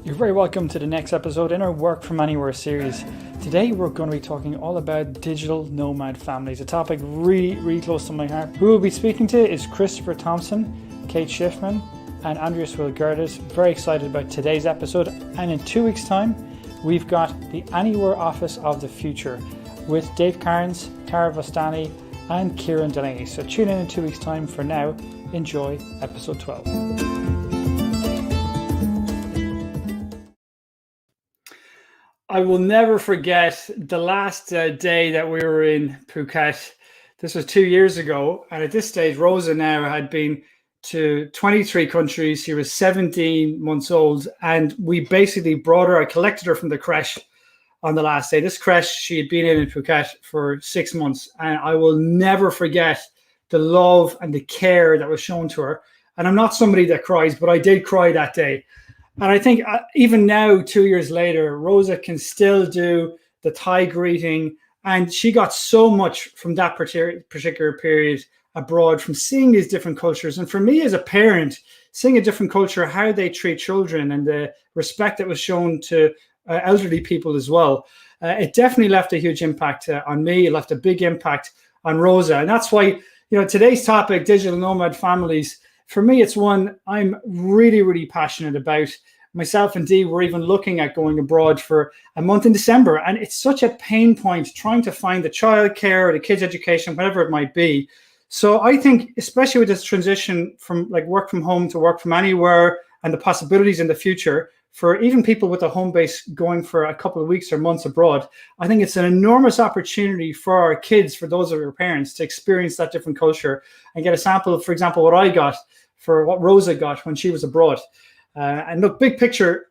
You're very welcome to the next episode in our Work From Anywhere series. Today we're going to be talking all about digital nomad families, a topic really close to my heart. Who we'll be speaking to is Christopher Thompson, Kate Schiffman and Andreas Wilgerdes. Very excited about today's episode, and in 2 weeks time we've got the Anywhere Office of the Future with Dave Carnes, Tara Vastani and Kieran Delaney. So tune in 2 weeks time. For now, enjoy episode 12. I will never forget the last day that we were in Phuket. This was 2 years ago. And at this stage, Rosa now had been to 23 countries. She was 17 months old. And we basically brought her, I collected her from the creche on the last day. This creche she had been in Phuket for 6 months. And I will never forget the love and the care that was shown to her. And I'm not somebody that cries, but I did cry that day. And I think even now, 2 years later, Rosa can still do the Thai greeting. And she got so much from that particular period abroad, from seeing these different cultures. And for me as a parent, seeing a different culture, how they treat children and the respect that was shown to elderly people as well, it definitely left a huge impact on me. It left a big impact on Rosa. And that's why, today's topic, digital nomad families, for me, it's one I'm really passionate about. Myself and Dee were even looking at going abroad for a month in December. And it's such a pain point trying to find the childcare or the kids' education, whatever it might be. So I think, especially with this transition from like work from home to work from anywhere and the possibilities in the future for even people with a home base going for a couple of weeks or months abroad, I think it's an enormous opportunity for our kids, for those of our parents, to experience that different culture and get a sample of, for example, what I got for what Rosa got when she was abroad. And look, big picture,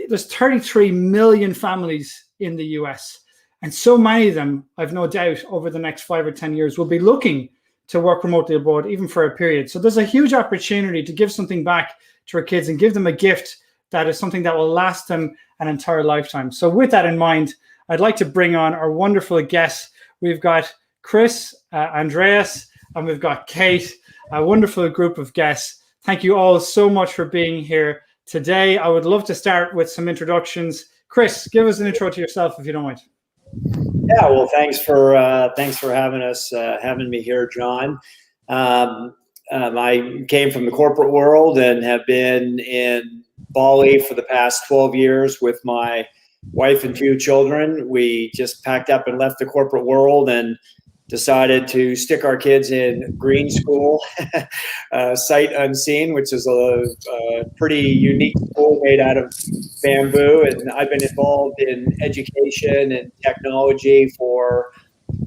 there's 33 million families in the US. And so many of them, I've no doubt, over the next 5 or 10 years will be looking to work remotely abroad, even for a period. So there's a huge opportunity to give something back to our kids and give them a gift that is something that will last them an entire lifetime. So with that in mind, I'd like to bring on our wonderful guests. We've got Chris, Andreas, and we've got Kate, a wonderful group of guests. Thank you all so much for being here today. I would love to start with some introductions. Chris, give us an intro to yourself if you don't mind. Yeah, well, thanks for having me here, John. I came from the corporate world and have been in Bali for the past 12 years with my wife and 2 children. We just packed up and left the corporate world and decided to stick our kids in green school, sight unseen, which is a pretty unique school made out of bamboo. And I've been involved in education and technology for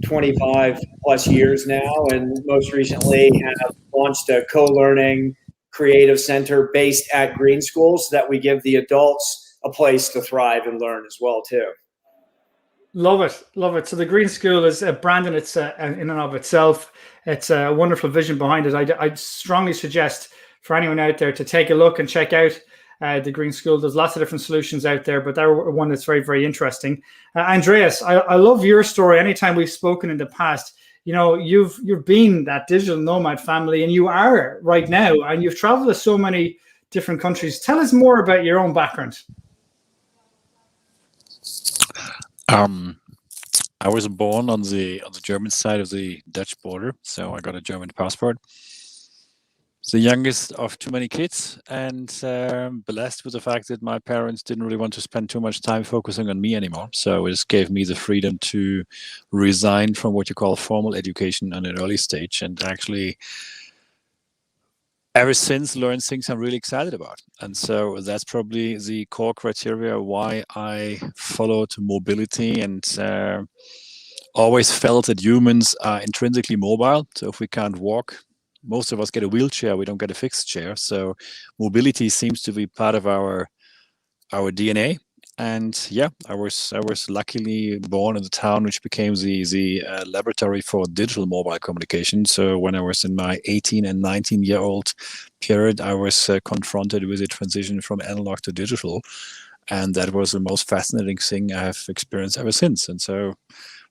25 plus years now, and most recently have launched a co-learning creative center based at Green School so that we give the adults a place to thrive and learn as well too. Love it. So the Green School is a brand in and of itself. It's a wonderful vision behind it. I'd strongly suggest for anyone out there to take a look and check out the Green School. There's lots of different solutions out there, but they're one that's very interesting. Andreas, I love your story. Anytime we've spoken in the past, you've been that digital nomad family, and you are right now, and you've traveled to so many different countries. Tell us more about your own background. I was born on the German side of the Dutch border, so I got a German passport. The youngest of too many kids, and blessed with the fact that my parents didn't really want to spend too much time focusing on me anymore. So it just gave me the freedom to resign from what you call formal education at an early stage, and actually ever since learned things I'm really excited about. And so that's probably the core criteria why I followed mobility, and always felt that humans are intrinsically mobile. So if we can't walk, most of us get a wheelchair, we don't get a fixed chair. So mobility seems to be part of our DNA. And yeah, I was luckily born in the town which became the laboratory for digital mobile communication. So when I was in my 18 and 19-year-old period, I was confronted with a transition from analog to digital. And that was the most fascinating thing I have experienced ever since. And so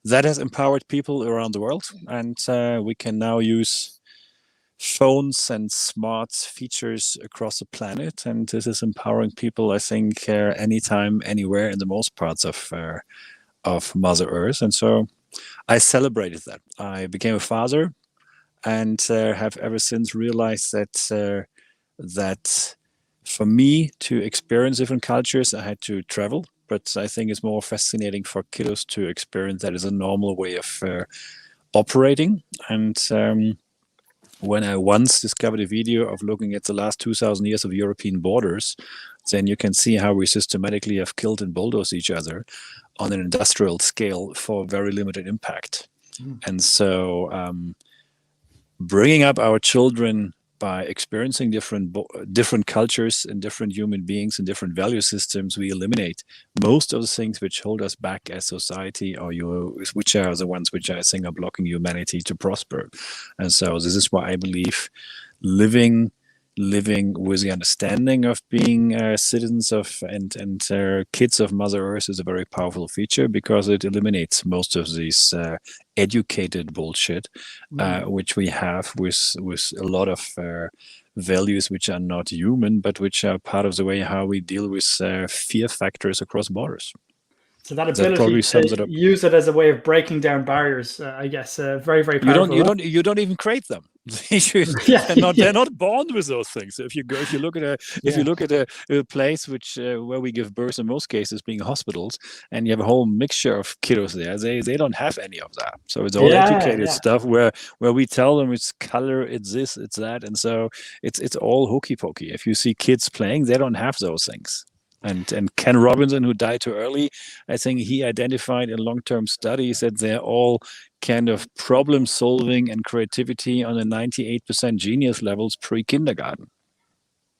that has empowered people around the world. And we can now use phones and smart features across the planet, and this is empowering people, I think, anytime, anywhere, in the most parts of Mother Earth. And so I celebrated that. I became a father, and have ever since realized that for me to experience different cultures, I had to travel. But I think it's more fascinating for kiddos to experience that as a normal way of operating. And when I once discovered a video of looking at the last 2,000 years of European borders, then you can see how we systematically have killed and bulldozed each other on an industrial scale for very limited impact. And so bringing up our children by experiencing different cultures and different human beings and different value systems, we eliminate most of the things which hold us back as society, or which are the ones which I think are blocking humanity to prosper. And so this is why I believe living with the understanding of being citizens of and kids of Mother Earth is a very powerful feature, because it eliminates most of these educated bullshit which we have with a lot of values which are not human, but which are part of the way how we deal with fear factors across borders. So that ability to use it as a way of breaking down barriers, I guess, very, very powerful. You don't even create them. They're not born with those things. If you look at a place where we give birth, in most cases being hospitals, and you have a whole mixture of kiddos there, they don't have any of that. So it's all educated stuff where we tell them it's color, it's this, it's that, and so it's all hokey pokey. If you see kids playing, they don't have those things. And Ken Robinson, who died too early, I think he identified in long-term studies that they're all kind of problem solving and creativity on a 98% genius levels pre-kindergarten.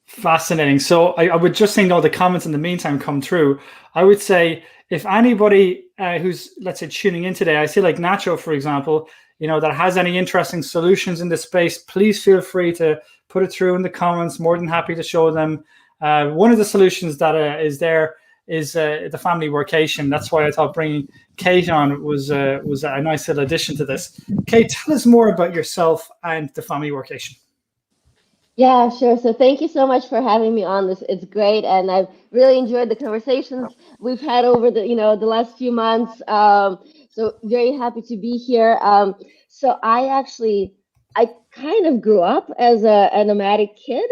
Fascinating. So I would just think all the comments in the meantime come through. I would say if anybody who's, let's say, tuning in today, I see like Nacho, for example, that has any interesting solutions in this space, please feel free to put it through in the comments. More than happy to show them. One of the solutions that is there is the family workation. That's why I thought bringing Kate on was a nice little addition to this. Kate, tell us more about yourself and the family workation. Yeah, sure. So thank you so much for having me on this. It's great, and I've really enjoyed the conversations we've had over the last few months. So very happy to be here. So I kind of grew up as a nomadic kid.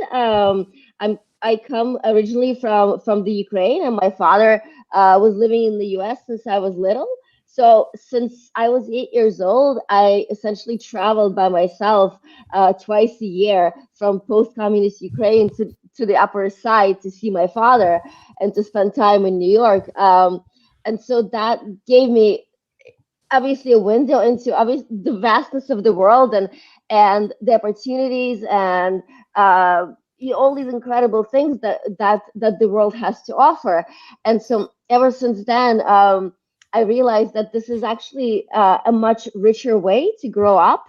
I come originally from the Ukraine, and my father was living in the US since I was little. So since I was 8 years old, I essentially traveled by myself twice a year from post-communist Ukraine to the Upper Side to see my father and to spend time in New York. And so that gave me obviously a window into the vastness of the world and the opportunities and all these incredible things that the world has to offer. And so ever since then, I realized that this is actually a much richer way to grow up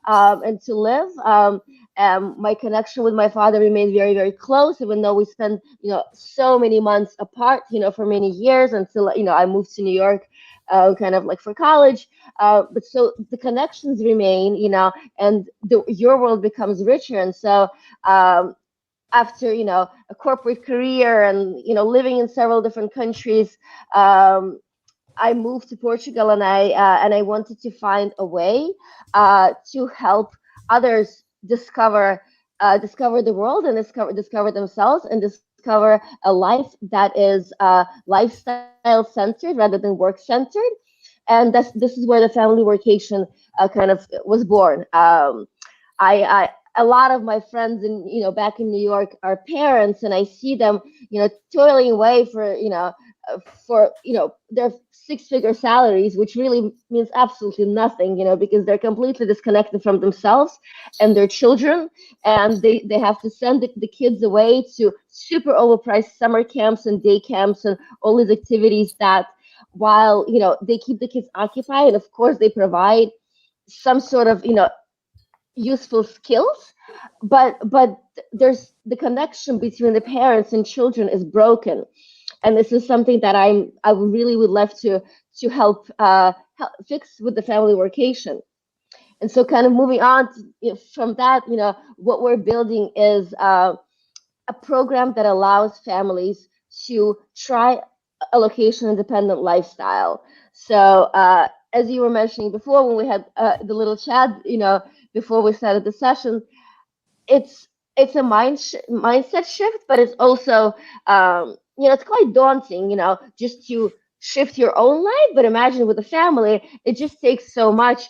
and to live. My connection with my father remained very, very close, even though we spent so many months apart for many years until I moved to New York kind of like for college. But so the connections remain, and your world becomes richer. And so after a corporate career and living in several different countries, I moved to Portugal, and I wanted to find a way to help others discover the world and discover themselves and discover a life that is lifestyle centered rather than work centered. And this is where the family workation kind of was born. A lot of my friends back in New York are parents, and I see them toiling away for their six-figure salaries, which really means absolutely nothing, because they're completely disconnected from themselves and their children, and they have to send the kids away to super overpriced summer camps and day camps and all these activities that, while they keep the kids occupied, and of course they provide some sort of useful skills, but there's the connection between the parents and children is broken. And this is something that I really would love to help fix with the family workation. And so kind of moving on to, from that, what we're building is a program that allows families to try a location independent lifestyle. So as you were mentioning before, when we had the little chat, before we started the session, it's a mindset shift, but it's also it's quite daunting, just to shift your own life. But imagine with a family, it just takes so much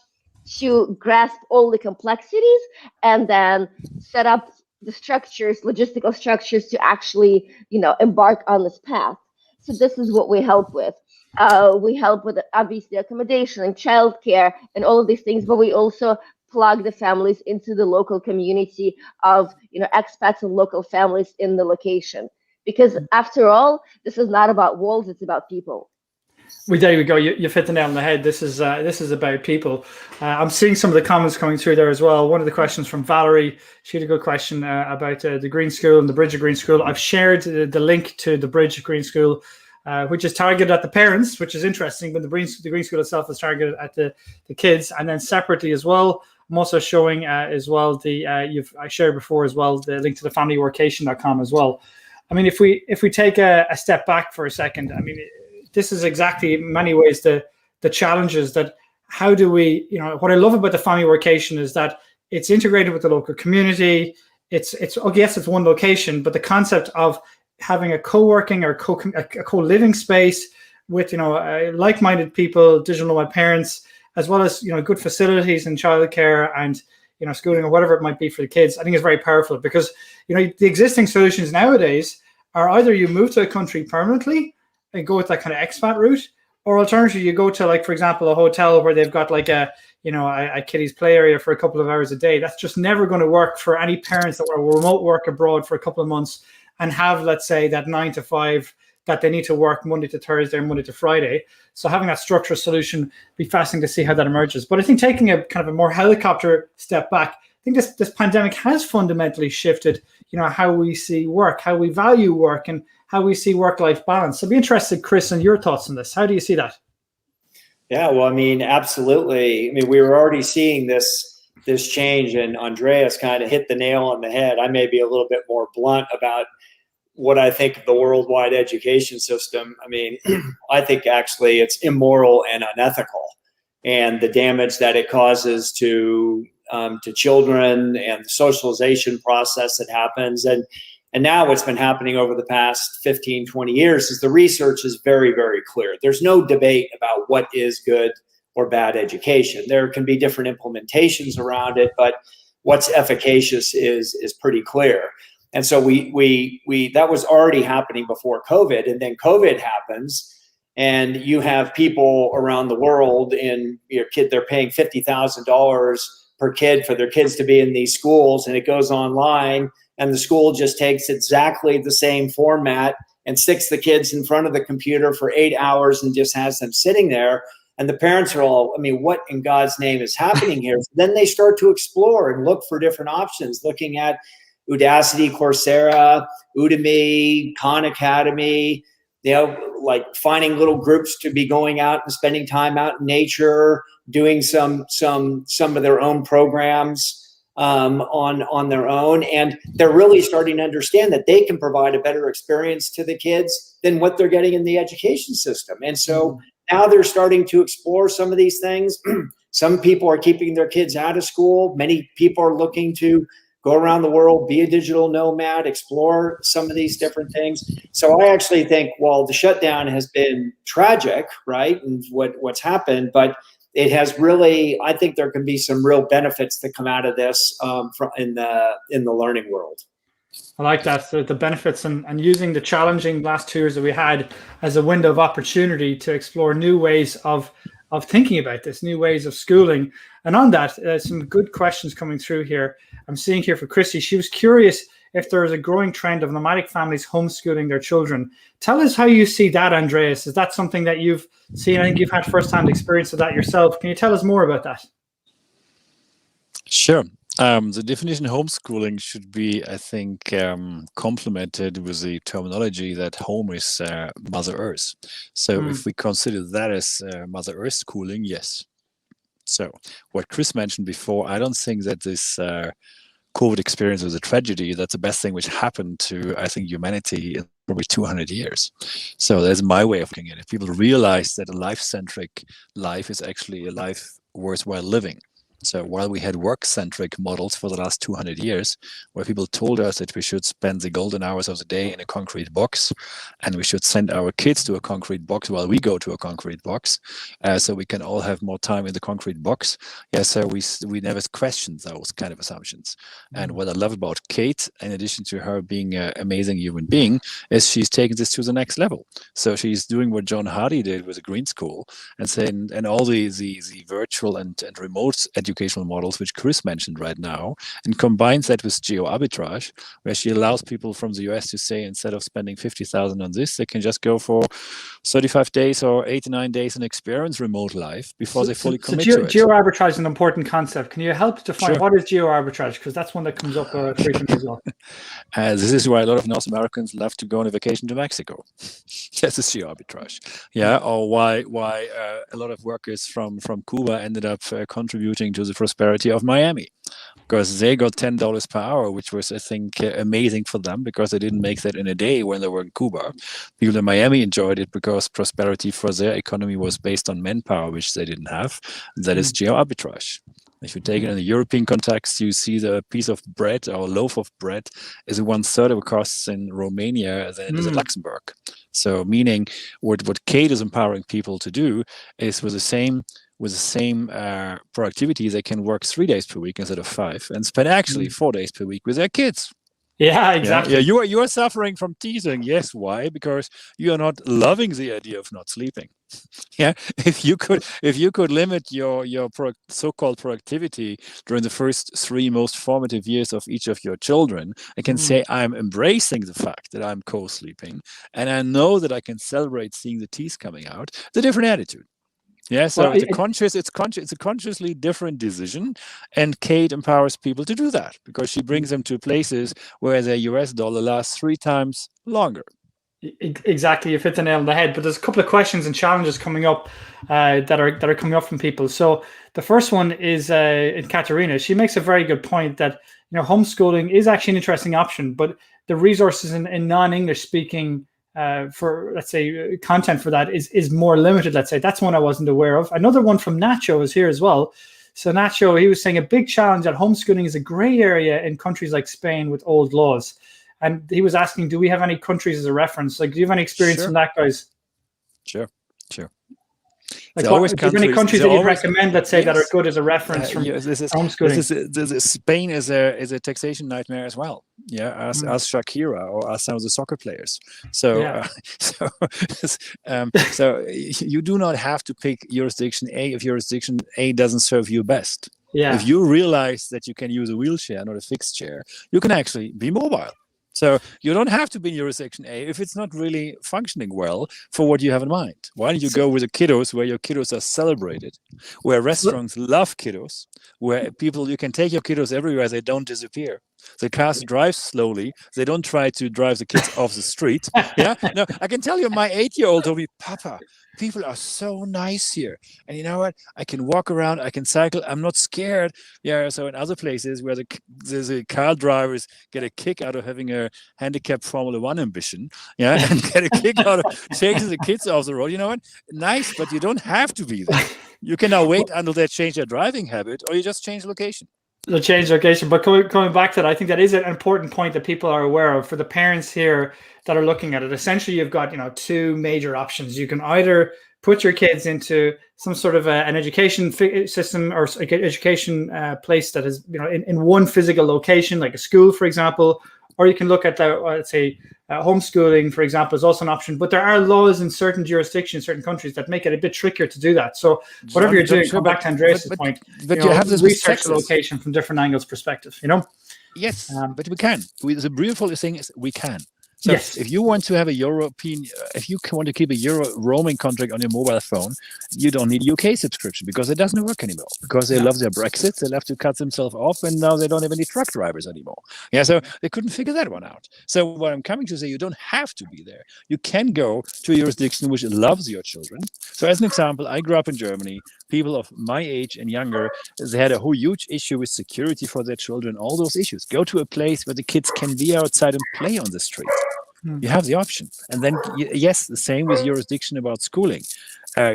to grasp all the complexities and then set up the structures, logistical structures to actually, embark on this path. So this is what we help with. We help with obviously accommodation and childcare and all of these things, but we also plug the families into the local community of expats and local families in the location. Because after all, this is not about walls; it's about people. There we go. You've hit the nail on the head. This is about people. I'm seeing some of the comments coming through there as well. One of the questions from Valerie, she had a good question about the Green School and the Bridge of Green School. I've shared the link to the Bridge of Green School, which is targeted at the parents, which is interesting, but the Green School itself is targeted at the kids. And then separately as well, I'm also showing as well I shared before as well the link to the familyworkation.com as well. I mean, if we take a step back for a second, I mean, this is exactly in many ways the challenges that how do we, what I love about the family workation is that it's integrated with the local community. It's yes, it's one location, but the concept of having a co-working or a co-living space with, like-minded people, digital nomad parents, as well as, good facilities and childcare and, schooling or whatever it might be for the kids, I think is very powerful because, the existing solutions nowadays are either you move to a country permanently and go with that kind of expat route, or alternatively, you go to, like, for example, a hotel where they've got like a kiddies play area for a couple of hours a day. That's just never going to work for any parents that will remote work abroad for a couple of months and have, let's say, that 9 to 5 that they need to work Monday to Thursday and Monday to Friday. So having that structured solution, be fascinating to see how that emerges. But I think taking a kind of a more helicopter step back, I think this pandemic has fundamentally shifted, how we see work, how we value work, and how we see work-life balance. So I'd be interested, Chris, in your thoughts on this. How do you see that? Yeah, well, I mean, absolutely. I mean, we were already seeing this change, and Andreas kind of hit the nail on the head. I may be a little bit more blunt about what I think of the worldwide education system. I mean, I think actually it's immoral and unethical, and the damage that it causes to children and the socialization process that happens. And now what's been happening over the past 15, 20 years is the research is very, very clear. There's no debate about what is good or bad education. There can be different implementations around it, but what's efficacious is pretty clear. And so we that was already happening before COVID, and then COVID happens, and you have people around the world they're paying $50,000 per kid for their kids to be in these schools, and it goes online. And the school just takes exactly the same format and sticks the kids in front of the computer for 8 hours and just has them sitting there. And the parents are all, I mean, what in God's name is happening here? So then they start to explore and look for different options, looking at Udacity, Coursera, Udemy, Khan Academy, like finding little groups to be going out and spending time out in nature, doing some of their own programs on their own. And they're really starting to understand that they can provide a better experience to the kids than what they're getting in the education system. And so now they're starting to explore some of these things. Some people are keeping their kids out of school. Many people are looking to go around the world, be a digital nomad, explore some of these different things. So I actually think, while the shutdown has been tragic, right, and what's happened, but it has really, I think there can be some real benefits that come out of this in the learning world. I like that, the benefits and using the challenging last 2 years that we had as a window of opportunity to explore new ways of thinking about this, new ways of schooling. And on that, some good questions coming through here. I'm seeing here for Christy. She was curious if there is a growing trend of nomadic families homeschooling their children. Tell us how you see that, Andreas. Is that something that you've seen? I think you've had firsthand experience of that yourself. Can you tell us more about that? Sure. The definition of homeschooling should be, I think, complemented with the terminology that home is Mother Earth. So if we consider that as Mother Earth schooling, yes. So what Chris mentioned before, I don't think that this COVID experience was a tragedy. That's the best thing which happened to, I think, humanity in probably 200 years. So that's my way of looking at it. People realize that a life-centric life is actually a life worthwhile living. So while we had work-centric models for the last 200 years, where people told us that we should spend the golden hours of the day in a concrete box, and we should send our kids to a concrete box while we go to a concrete box, so we can all have more time in the concrete box. Yeah, so we never questioned those kind of assumptions. And what I love about Kate, in addition to her being an amazing human being, is she's taken this to the next level. So she's doing what John Hardy did with the Green School, and saying, and all the virtual and remote educational models, which Chris mentioned right now, and combines that with Geo Arbitrage, where she allows people from the US to say, instead of spending 50,000 on this, they can just go for 35 days or 89 days and experience remote life before they fully commit to it. Geo Arbitrage is an important concept. Can you help define Sure. what is Geo Arbitrage? Because that's one that comes up frequently as well. This is why a lot of North Americans love to go on a vacation to Mexico. That's a Geo Arbitrage. Yeah, or why a lot of workers from Cuba ended up contributing to the prosperity of Miami, because they got $10 per hour, which was, I think, amazing for them, because they didn't make that in a day when they were in Cuba. People in Miami enjoyed it because prosperity for their economy was based on manpower, which they didn't have. That is Geo Arbitrage. If you take it in the European context, you see the piece of bread or loaf of bread is 1/3 of the costs in Romania than it is in Luxembourg. So meaning what Kate is empowering people to do is with the same productivity, they can work 3 days per week instead of 5, and spend actually 4 days per week with their kids. Yeah, exactly. Yeah, you are suffering from teasing. Yes, why? Because you are not loving the idea of not sleeping. Yeah, if you could limit your so-called productivity during the first 3 most formative years of each of your children, I can say I'm embracing the fact that I'm co-sleeping, and I know that I can celebrate seeing the teeth coming out. It's a different attitude. Yeah, so Well, it's a consciously different decision, and Kate empowers people to do that because she brings them to places where the US dollar lasts 3 times longer. Exactly, you hit the nail on the head. But there's a couple of questions and challenges coming up that are coming up from people. So the first one is in Katerina. She makes a very good point that homeschooling is actually an interesting option, but the resources in non-English speaking for, let's say, content for that is more limited. Let's say that's one I wasn't aware of. Another one from Nacho is here as well. So Nacho, he was saying a big challenge that homeschooling is a gray area in countries like Spain with old laws. And he was asking, do we have any countries as a reference? Like, do you have any experience from that, guys? Sure. Like, do you have any countries that you'd recommend, let's say, that are good as a reference from homeschooling? Spain is a taxation nightmare as well. Yeah, as Shakira or as some of the soccer players. So, so you do not have to pick jurisdiction A if jurisdiction A doesn't serve you best. Yeah. If you realize that you can use a wheelchair, not a fixed chair, you can actually be mobile. So you don't have to be in jurisdiction A if it's not really functioning well for what you have in mind. Why don't you go with the kiddos where your kiddos are celebrated, where restaurants love kiddos, where you can take your kiddos everywhere, they don't disappear. The cars drive slowly. They don't try to drive the kids off the street. Yeah, no, I can tell you, my 8-year-old told me, Papa, people are so nice here. And you know what? I can walk around, I can cycle, I'm not scared. Yeah, so in other places where the car drivers get a kick out of having a handicapped Formula One ambition, yeah, and get a kick out of taking the kids off the road, you know what? Nice, but you don't have to be there. You can now wait until they change their driving habit, or you just change location. They'll change location. But coming back to that, I think that is an important point that people are aware of for the parents here that are looking at it. Essentially, you've got 2 major options. You can either put your kids into some sort of an education system or education place that is in one physical location, like a school, for example, or you can look at let's say homeschooling, for example, is also an option. But there are laws in certain jurisdictions, certain countries that make it a bit trickier to do that. So whatever you're doing, come back to Andreas' point. But you have this research the location from different angles perspective. Yes, but we can. The beautiful thing is we can. So Yes. if you want to have a European, if you want to keep a Euro roaming contract on your mobile phone, you don't need UK subscription because it doesn't work anymore. Because they love their Brexit, they love to cut themselves off, and now they don't have any truck drivers anymore. Yeah, so they couldn't figure that one out. So what I'm coming to say, you don't have to be there. You can go to a jurisdiction which loves your children. So as an example, I grew up in Germany. People of my age and younger, they had a whole huge issue with security for their children, all those issues. Go to a place where the kids can be outside and play on the street. You have the option. And then, yes, the same with jurisdiction about schooling.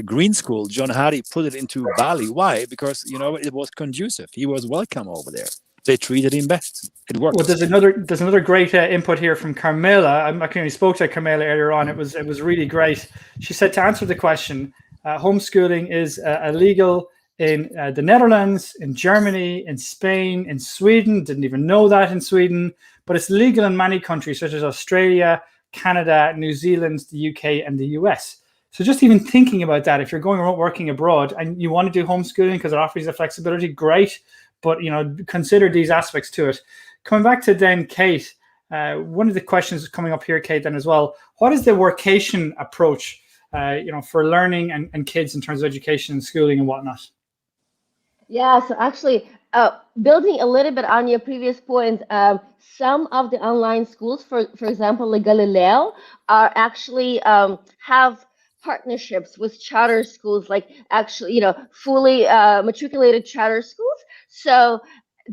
Green School, John Hardy put it into Bali. Why? Because, you know, it was conducive. He was welcome over there. They treated him best. It worked. Well, there's another great input here from Carmela. I actually spoke to Carmela earlier on. It was really great. She said, to answer the question, homeschooling is illegal in the Netherlands, in Germany, in Spain, in Sweden. Didn't even know that in Sweden. But it's legal in many countries such as Australia, Canada, New Zealand, the UK, and the US. So just even thinking about that, if you're going remote working abroad and you want to do homeschooling because it offers you the flexibility, great. But, you know, consider these aspects to it. Coming back to then Kate, one of the questions coming up here, Kate, then as well. What is the Workation approach, you know, for learning and kids in terms of education and schooling and whatnot? Yeah, so actually, building a little bit on your previous point, some of the online schools, for example, like Galileo, are actually have partnerships with charter schools, like actually, you know, fully matriculated charter schools. So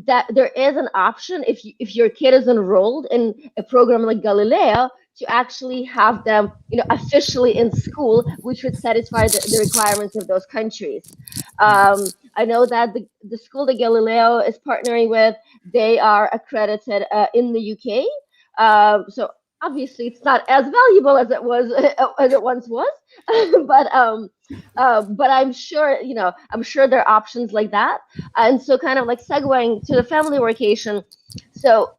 that there is an option if your kid is enrolled in a program like Galileo to actually have them, you know, officially in school, which would satisfy the requirements of those countries. I know that the school that Galileo is partnering with, they are accredited in the UK. So obviously, it's not as valuable as it was as it once was, but I'm sure, you know, I'm sure there are options like that. And so, kind of like segueing to the family workation. So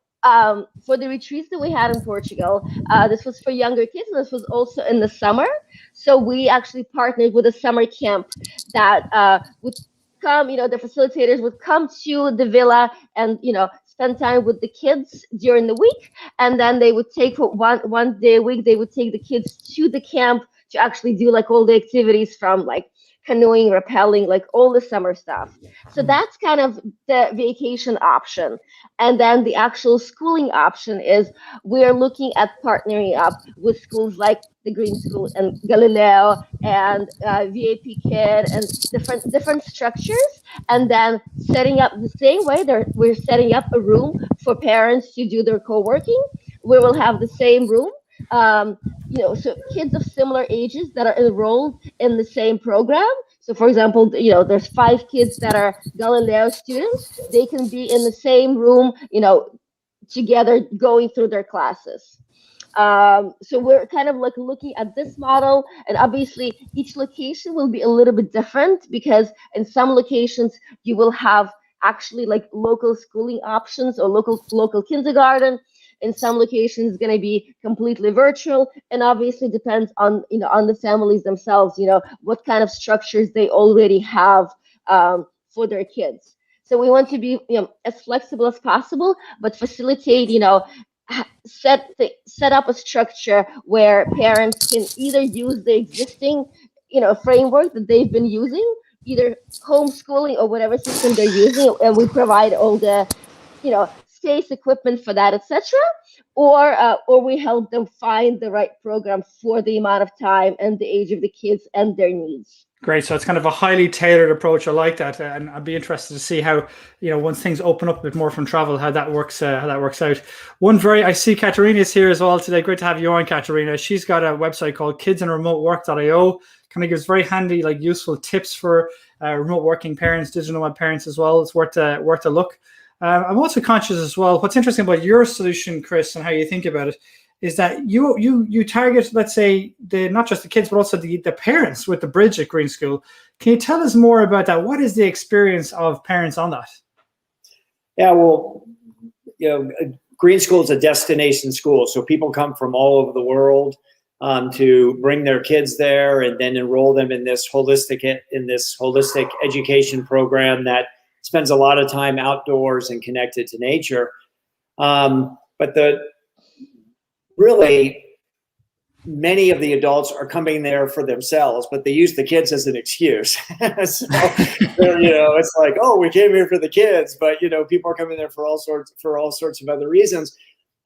for the retreats that we had in Portugal, this was for younger kids, and this was also in the summer. So we actually partnered with a summer camp that would come, you know, the facilitators would come to the villa and, you know, spend time with the kids during the week. And then they would take for one day a week, they would take the kids to the camp to actually do like all the activities from like canoeing, rappelling, like all the summer stuff. So that's kind of the vacation option. And then the actual schooling option is we're looking at partnering up with schools like the Green School and Galileo and VAP Kid and different structures, and then setting up the same way we're setting up a room for parents to do their co-working. We will have the same room. You know, so kids of similar ages that are enrolled in the same program. So for example, you know, there's 5 kids that are Galileo students. They can be in the same room, you know, together going through their classes. So we're kind of like looking at this model, and obviously each location will be a little bit different because in some locations you will have actually like local schooling options or local kindergarten. In some locations, it's going to be completely virtual, and obviously depends on, you know, on the families themselves, you know, what kind of structures they already have for their kids. So we want to be, you know, as flexible as possible, but facilitate, you know, set up a structure where parents can either use the existing, you know, framework that they've been using, either homeschooling or whatever system they're using, and we provide all the, you know, space, equipment for that, etc. Or we help them find the right program for the amount of time and the age of the kids and their needs. Great. So it's kind of a highly tailored approach. I like that, and I'd be interested to see how, you know, once things open up a bit more from travel, how that works out. I see Katerina's here as well today. Great to have you on, Katerina. She's got a website called kidsandremotework.io. Kind of gives very handy, like useful tips for remote working parents, digital nomad parents as well. It's worth a look. I'm also conscious as well. What's interesting about your solution, Chris, and how you think about it, is that you target, let's say, not just the kids, but also the parents with the bridge at Green School. Can you tell us more about that? What is the experience of parents on that? Yeah, well, you know, Green School is a destination school, so people come from all over the world to bring their kids there and then enroll them in this holistic education program that spends a lot of time outdoors and connected to nature. But really many of the adults are coming there for themselves, but they use the kids as an excuse. So, it's like, oh, we came here for the kids, but people are coming there for all sorts of other reasons.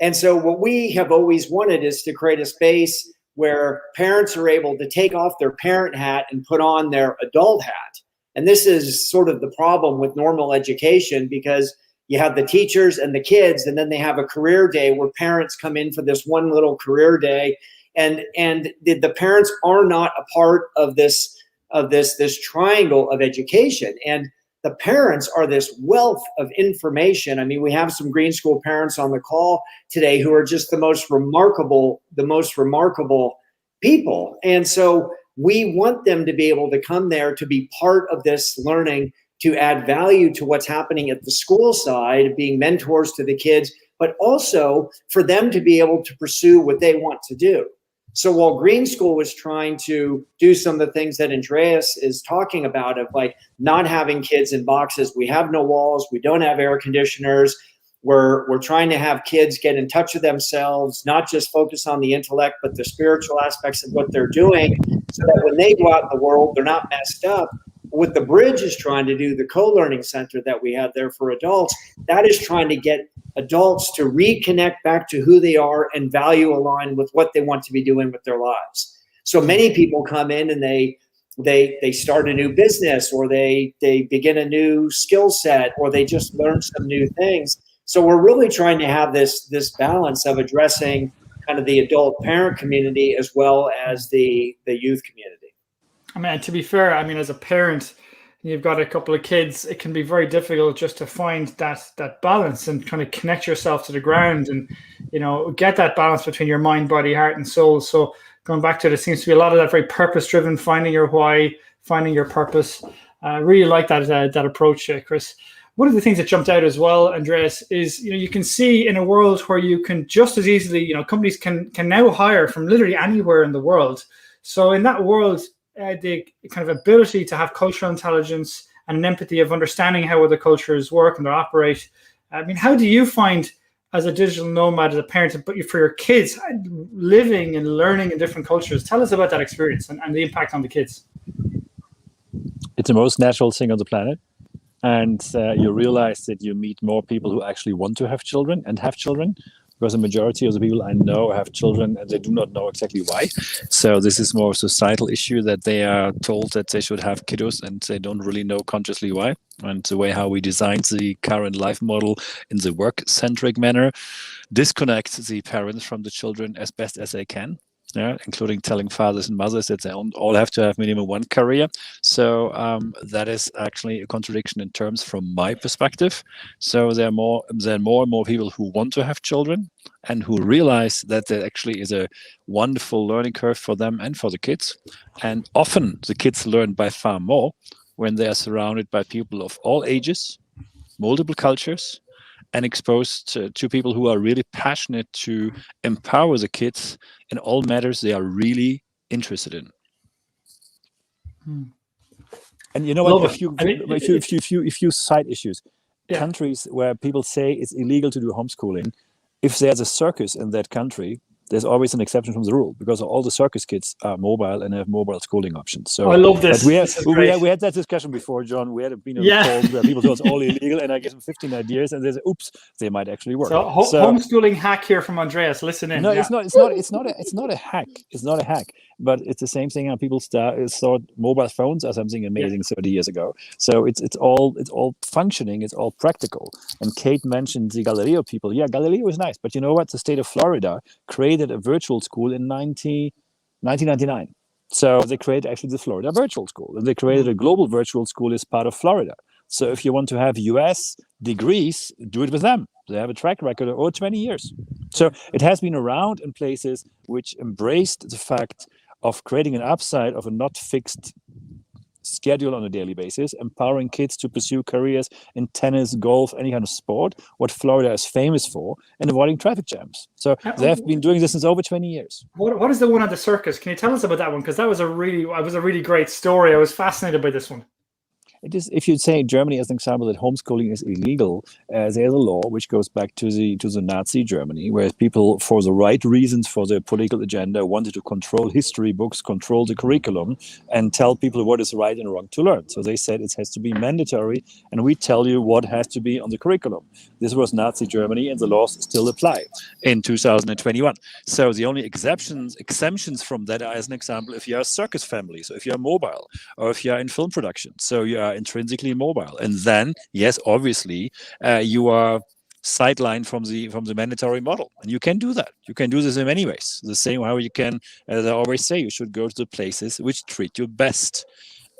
And so what we have always wanted is to create a space where parents are able to take off their parent hat and put on their adult hat. And this is sort of the problem with normal education, because you have the teachers and the kids, and then they have a career day where parents come in for this one little career day. And the parents are not a part of this triangle of education. And the parents are this wealth of information. I mean, we have some green school parents on the call today who are just the most remarkable people. And so we want them to be able to come there to be part of this learning, to add value to what's happening at the school side, being mentors to the kids, but also for them to be able to pursue what they want to do. So while Green School was trying to do some of the things that Andreas is talking about, of like not having kids in boxes, we have no walls, we don't have air conditioners, we're trying to have kids get in touch with themselves, not just focus on the intellect, but the spiritual aspects of what they're doing, so that when they go out in the world, they're not messed up. What the Bridge is trying to do, the co-learning center that we have there for adults, that is trying to get adults to reconnect back to who they are and value align with what they want to be doing with their lives. So many people come in and they start a new business, or they begin a new skill set, or they just learn some new things. So we're really trying to have this balance of addressing kind of the adult parent community as well as the youth community. I mean, to be fair, I mean, as a parent, you've got a couple of kids, it can be very difficult just to find that balance and kind of connect yourself to the ground and, get that balance between your mind, body, heart, and soul. So going back to it, it seems to be a lot of that very purpose-driven, finding your why, finding your purpose. I really like that approach, Chris. One of the things that jumped out as well, Andreas, is, you can see in a world where you can just as easily, companies can now hire from literally anywhere in the world. So in that world, the kind of ability to have cultural intelligence and an empathy of understanding how other cultures work and they operate. I mean, how do you find, as a digital nomad, as a parent, but for your kids, living and learning in different cultures? Tell us about that experience and the impact on the kids. It's the most natural thing on the planet. And you realize that you meet more people who actually want to have children and have children, because the majority of the people I know have children and they do not know exactly why. So this is more a societal issue, that they are told that they should have kiddos and they don't really know consciously why. And the way how we designed the current life model in the work-centric manner disconnects the parents from the children as best as they can. Yeah, including telling fathers and mothers that they all have to have minimum one career. So that is actually a contradiction in terms from my perspective. So there are more and more people who want to have children and who realize that there actually is a wonderful learning curve for them and for the kids. And often the kids learn by far more when they are surrounded by people of all ages, multiple cultures, and exposed to people who are really passionate to empower the kids in all matters they are really interested in. And you know what? A few side issues. Yeah. Countries where people say it's illegal to do homeschooling, if there's a circus in that country, there's always an exception from the rule, because all the circus kids are mobile and have mobile schooling options. So I love this. But we had that discussion before, John. We had been on calls where people told it's all illegal, and I give them 15 ideas, and they say, "Oops, they might actually work." So homeschooling hack here from Andreas. Listen in. No, it's not a hack. It's not a hack. But it's the same thing how people thought mobile phones are something amazing 30 years ago. So it's all functioning. It's all practical. And Kate mentioned the Galileo people. Yeah, Galileo is nice, but you know what? The state of Florida created a virtual school in 1999. So they created actually the Florida Virtual School. And they created a global virtual school as part of Florida. So if you want to have US degrees, do it with them. They have a track record of over 20 years. So it has been around in places which embraced the fact of creating an upside of a not fixed schedule on a daily basis, empowering kids to pursue careers in tennis, golf, any kind of sport, what Florida is famous for, and avoiding traffic jams. So they have been doing this since over 20 years. What is the one at the circus? Can you tell us about that one? Because that was a really great story. I was fascinated by this one. It is, if you'd say Germany as an example that homeschooling is illegal, there's a law which goes back to the Nazi Germany, where people, for the right reasons, for their political agenda, wanted to control history books, control the curriculum, and tell people what is right and wrong to learn. So they said it has to be mandatory, and we tell you what has to be on the curriculum. This was Nazi Germany, and the laws still apply in 2021. So the only exemptions from that are, as an example, if you're a circus family, so if you're mobile, or if you're in film production, so you are intrinsically mobile, and then yes, obviously, you are sidelined from the mandatory model, and you can do that. You can do this in many ways. The same how you can, as I always say, you should go to the places which treat you best.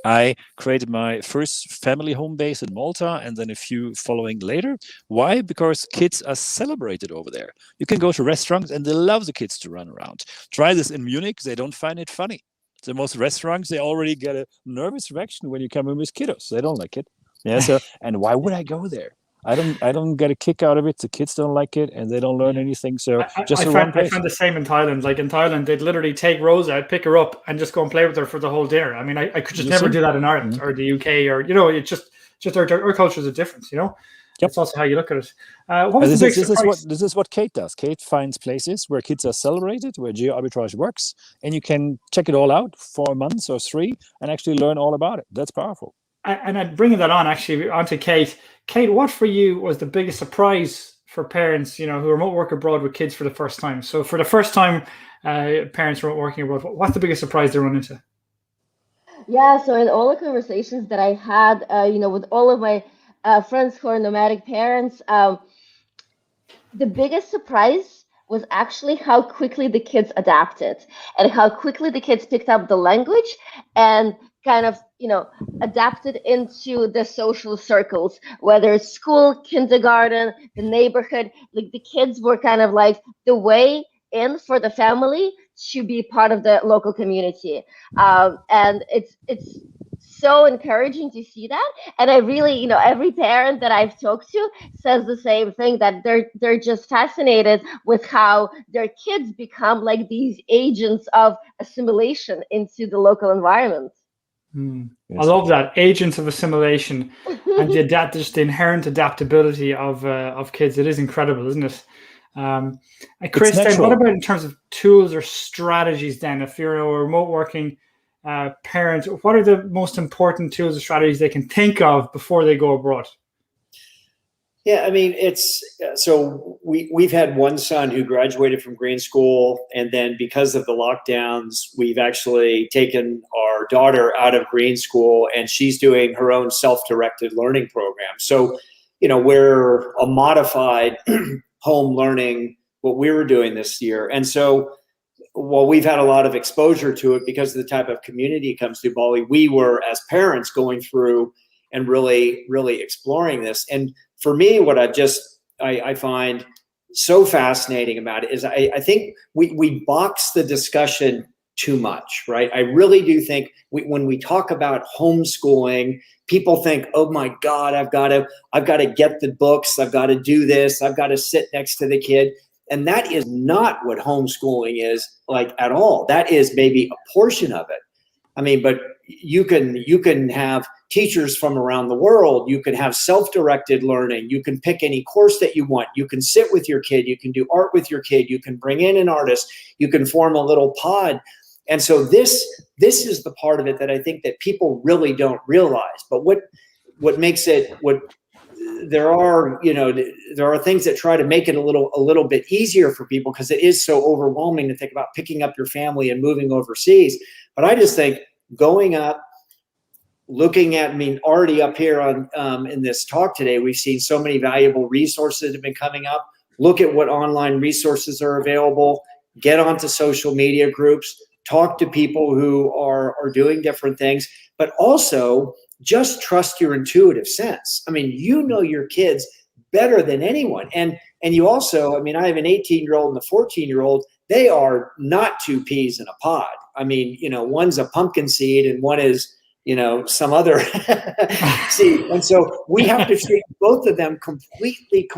I created my first family home base in Malta, and then a few following later. Why? Because kids are celebrated over there. You can go to restaurants and they love the kids to run around. Try this in Munich, they don't find it funny. The most restaurants, they already get a nervous reaction when you come in with kiddos. They don't like it. Yeah. So, and why would I go there? I don't get a kick out of it. The kids don't like it, and they don't learn anything. So I found the same in Thailand. Like in Thailand, they'd literally take Rosa, I'd pick her up, and just go and play with her for the whole dinner. I mean, I could just never do that in Ireland or the UK, or it's just our culture is a difference. Yep. It's also how you look at it. This is what Kate does. Kate finds places where kids are celebrated, where Geo Arbitrage works, and you can check it all out for months or 3 and actually learn all about it. That's powerful. And I'm bringing that onto Kate. Kate, what for you was the biggest surprise for parents, who remote work abroad with kids for the first time? So for the first time, parents remote working abroad, what's the biggest surprise they run into? Yeah, so in all the conversations that I had, with all of my friends who are nomadic parents, the biggest surprise was actually how quickly the kids adapted and how quickly the kids picked up the language and kind of, adapted into the social circles, whether it's school, kindergarten, the neighborhood. Like the kids were kind of like the way in for the family to be part of the local community. And it's so encouraging to see that. And I really, every parent that I've talked to says the same thing, that they're just fascinated with how their kids become like these agents of assimilation into the local environment. Yes. I love that, agents of assimilation, and just the inherent adaptability of kids. It is incredible, isn't it? And Chris, then what about in terms of tools or strategies? Then, if you're a remote working parent, what are the most important tools or strategies they can think of before they go abroad? Yeah, I mean, so we've had one son who graduated from green school, and then because of the lockdowns, we've actually taken our daughter out of green school, and she's doing her own self-directed learning program. So, we're a modified home learning, what we were doing this year. And so while we've had a lot of exposure to it because of the type of community it comes to Bali, we were, as parents, going through and really, really exploring this. And for me, what I find so fascinating about it is I think we box the discussion too much, right? I really do think when we talk about homeschooling, people think, oh my God, I've got to get the books, I've got to do this, I've got to sit next to the kid. And that is not what homeschooling is like at all. That is maybe a portion of it. I mean, but you can have teachers from around the world. You can have self-directed learning. You can pick any course that you want. You can sit with your kid. You can do art with your kid. You can bring in an artist. You can form a little pod. And so this is the part of it that I think that people really don't realize. But what makes it there are things that try to make it a little bit easier for people because it is so overwhelming to think about picking up your family and moving overseas. But I just think going up, looking at, already up here on in this talk today, we've seen so many valuable resources that have been coming up. Look at what online resources are available. Get onto social media groups. Talk to people who are doing different things, but also just trust your intuitive sense. I mean, your kids better than anyone. And you also, I have an 18-year-old and a 14-year-old. They are not two peas in a pod. One's a pumpkin seed and one is, some other seed. And so we have to treat both of them completely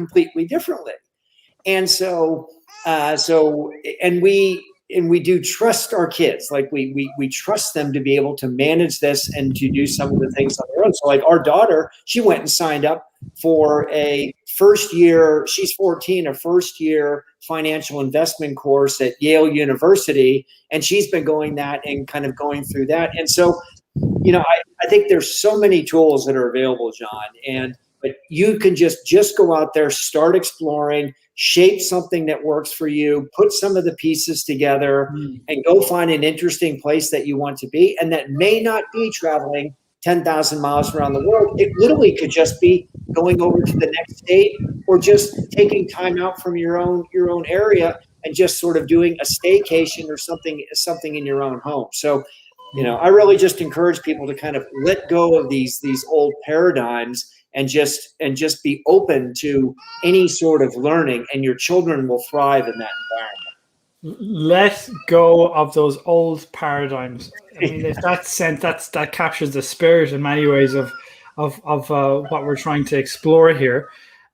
differently. And so, we do trust our kids. Like we trust them to be able to manage this and to do some of the things on their own. So like our daughter, she went and signed up for a first year, she's 14, a first year financial investment course at Yale University. And she's been going that and kind of going through that. And so, you know, I think there's so many tools that are available, John, but you can just go out there, start exploring, shape something that works for you, put some of the pieces together, and go find an interesting place that you want to be. And that may not be traveling 10,000 miles around the world. It literally could just be going over to the next state, or just taking time out from your own area and just sort of doing a staycation or something in your own home. So, you know, I really just encourage people to kind of let go of these old paradigms and just be open to any sort of learning, and your children will thrive in that environment. Let go of those old paradigms. I mean, if that's that captures the spirit in many ways of what we're trying to explore here.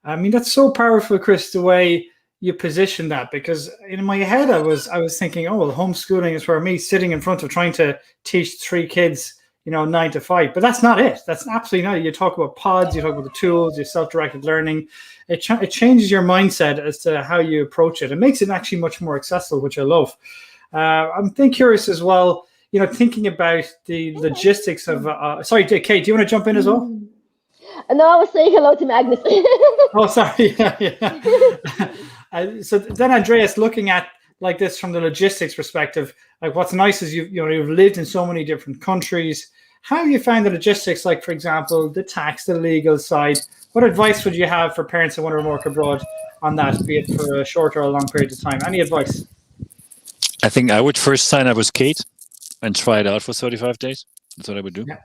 I mean, that's so powerful, Chris, the way you position that, because in my head I was thinking, oh well, homeschooling is for me sitting in front of trying to teach 3 kids, you know, 9 to 5. But that's not it. That's absolutely not it. You talk about pods, you talk about the tools, your self-directed learning. It changes your mindset as to how you approach it. It makes it actually much more accessible, which I love. I'm curious as well, you know, thinking about the logistics of, sorry, Kate, do you want to jump in as well? No, I was saying hello to Magnus. Oh, sorry. Yeah. So then, Andreas, looking at like this from the logistics perspective, like what's nice is you've lived in so many different countries. How have you found the logistics, like for example, the tax, the legal side? What advice would you have for parents who want to work abroad on that, be it for a short or a long period of time? Any advice? I think I would first sign up with Kate and try it out for 35 days. That's what I would do. Yeah.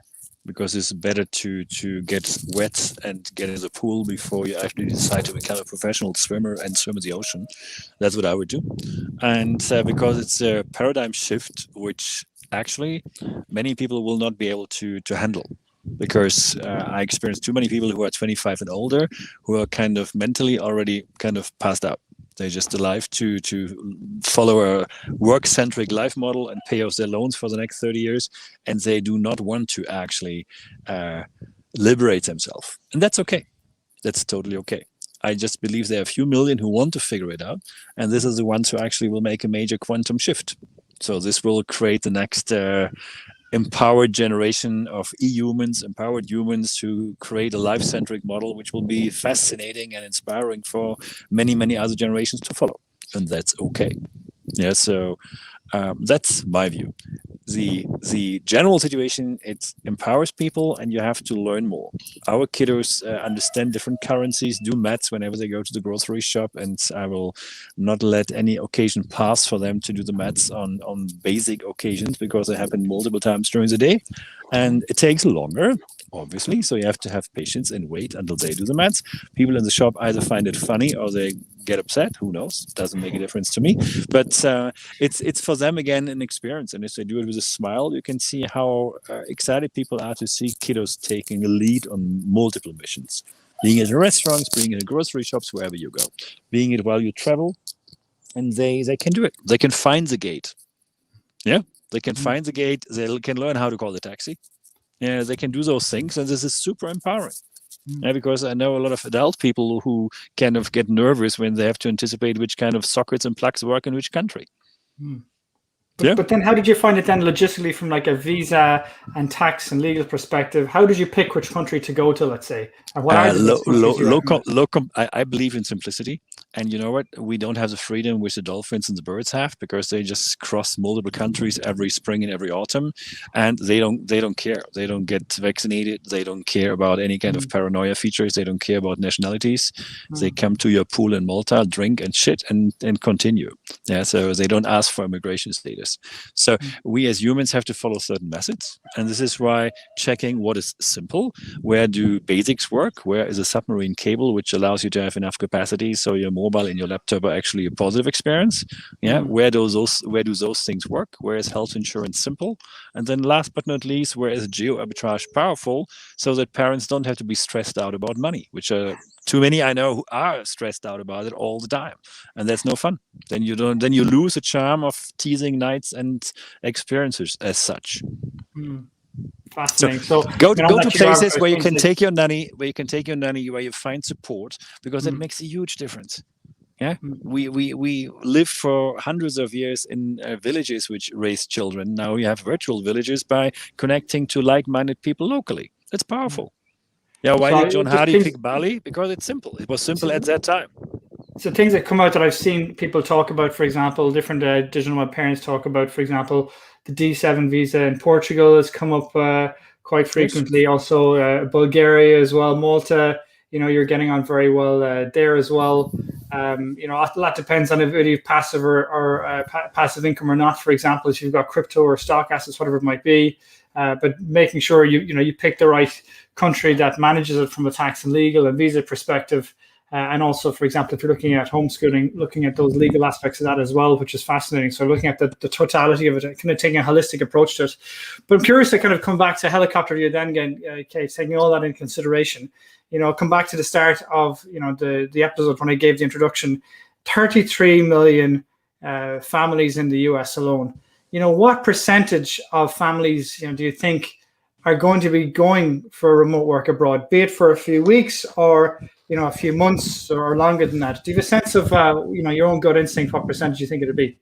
Because it's better to get wet and get in the pool before you actually decide to become a professional swimmer and swim in the ocean. That's what I would do. And because it's a paradigm shift, which actually many people will not be able to handle. Because I experienced too many people who are 25 and older who are kind of mentally already kind of passed out. They're just alive to follow a work-centric life model and pay off their loans for the next 30 years, and they do not want to actually liberate themselves. And that's okay. That's totally okay. I just believe there are a few million who want to figure it out, and this is the ones who actually will make a major quantum shift. So this will create the next empowered generation of humans, empowered humans who create a life-centric model, which will be fascinating and inspiring for many, many other generations to follow. And that's okay. Yeah, so that's my view. The general situation, it empowers people, and you have to learn more. Our kiddos understand different currencies, do maths whenever they go to the grocery shop, and I will not let any occasion pass for them to do the maths on basic occasions, because they happen multiple times during the day, and it takes longer, obviously, so you have to have patience and wait until they do the maths. People in the shop either find it funny or they get upset. Who knows? It doesn't make a difference to me. But it's for them, again, an experience. And if they do it with a smile, you can see how excited people are to see kiddos taking a lead on multiple missions. Being in restaurants, being in grocery shops, wherever you go. Being it while you travel. And they can do it. They can find the gate. Yeah, they can find the gate. They can learn how to call the taxi. Yeah, they can do those things. And this is super empowering. Yeah, because I know a lot of adult people who kind of get nervous when they have to anticipate which kind of sockets and plugs work in which country. But then how did you find it then logistically from like a visa and tax and legal perspective? How did you pick which country to go to, let's say? And what are the I believe in simplicity. And you know what? We don't have the freedom which the dolphins and the birds have, because they just cross multiple countries every spring and every autumn, and they don't care. They don't get vaccinated. They don't care about any kind of paranoia features. They don't care about nationalities. They come to your pool in Malta, drink and shit, and continue. Yeah, so they don't ask for immigration status. So we as humans have to follow certain methods, and this is why checking what is simple, where do basics work, where is a submarine cable which allows you to have enough capacity so your mobile and your laptop are actually a positive experience. Yeah, where do those things work? Where is health insurance simple? And then last but not least, where is Geo Arbitrage powerful, so that parents don't have to be stressed out about money, which are too many I know who are stressed out about it all the time, and that's no fun. Then you lose the charm of teasing nights and experiences as such. Fascinating. So go on to that Geo places Arbitrage where you thing, can take your nanny, where you find support, because that makes a huge difference. Yeah, we lived for hundreds of years in villages which raise children. Now we have virtual villages by connecting to like-minded people locally. That's powerful. Yeah, why did John Hardy pick Bali? Because it's simple. It was simple at that time. So things that come out that I've seen people talk about, for example, different digital nomad parents talk about, for example, the D7 visa in Portugal has come up quite frequently. Yes. Also Bulgaria as well, Malta. You're getting on very well there as well. A lot depends on if you have passive or passive income or not. For example, if you've got crypto or stock assets, whatever it might be, but making sure you pick the right country that manages it from a tax and legal and visa perspective. And also, for example, if you're looking at homeschooling, looking at those legal aspects of that as well, which is fascinating. So looking at the totality of it, kind of taking a holistic approach to it. But I'm curious to kind of come back to helicopter view then again, Kate, taking all that in consideration. Come back to the start of, the episode when I gave the introduction, 33 million families in the US alone. What percentage of families, do you think are going to be going for remote work abroad, be it for a few weeks or, a few months or longer than that? Do you have a sense of, your own gut instinct, what percentage you think it'd be?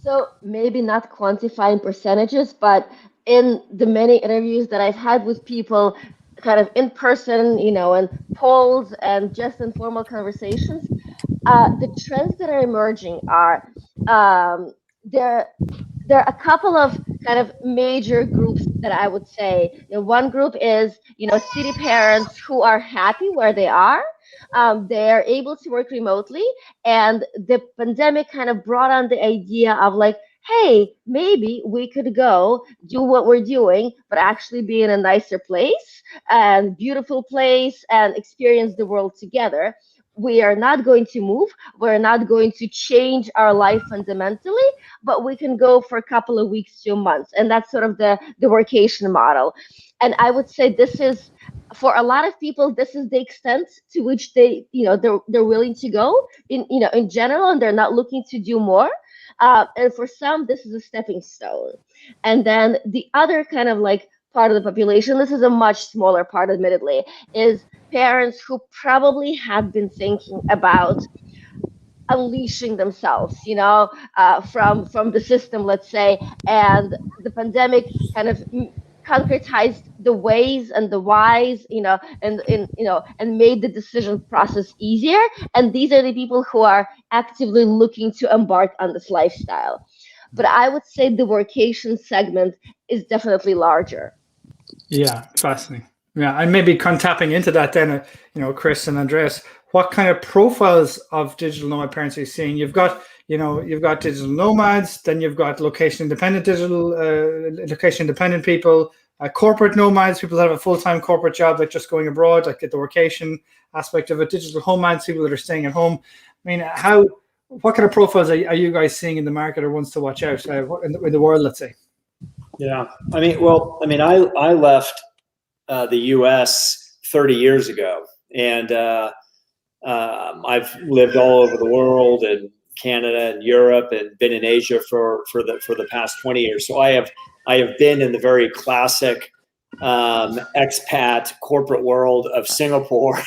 So maybe not quantifying percentages, but in the many interviews that I've had with people kind of in person, and polls and just informal conversations, the trends that are emerging are there are a couple of kind of major groups that I would say. One group is, city parents who are happy where they are. They're able to work remotely, and the pandemic kind of brought on the idea of like, hey, maybe we could go do what we're doing, but actually be in a nicer place and beautiful place and experience the world together. We are not going to move. We're not going to change our life fundamentally, but we can go for a couple of weeks to a month. And that's sort of the workation model. And I would say this is, for a lot of people, this is the extent to which they're willing to go in general, and they're not looking to do more. And for some, this is a stepping stone. And then the other kind of like part of the population, this is a much smaller part, admittedly, is parents who probably have been thinking about unleashing themselves, from the system, let's say, and the pandemic kind of concretized the ways and the whys, and made the decision process easier. And these are the people who are actively looking to embark on this lifestyle. But I would say the workation segment is definitely larger. Yeah, fascinating. Yeah, and maybe tapping into that then, Chris and Andreas, what kind of profiles of digital nomad parents are you seeing? You've got digital nomads, then you've got location independent people, corporate nomads, people that have a full-time corporate job, like just going abroad, like get the workation aspect of it, digital nomads, people that are staying at home. I mean, what kind of profiles are you guys seeing in the market, or ones to watch out in the world, let's say? Yeah, I left the U.S. 30 years ago, and I've lived all over the world, and Canada and Europe, and been in Asia for the past 20 years. So I have been in the very classic expat corporate world of Singapore,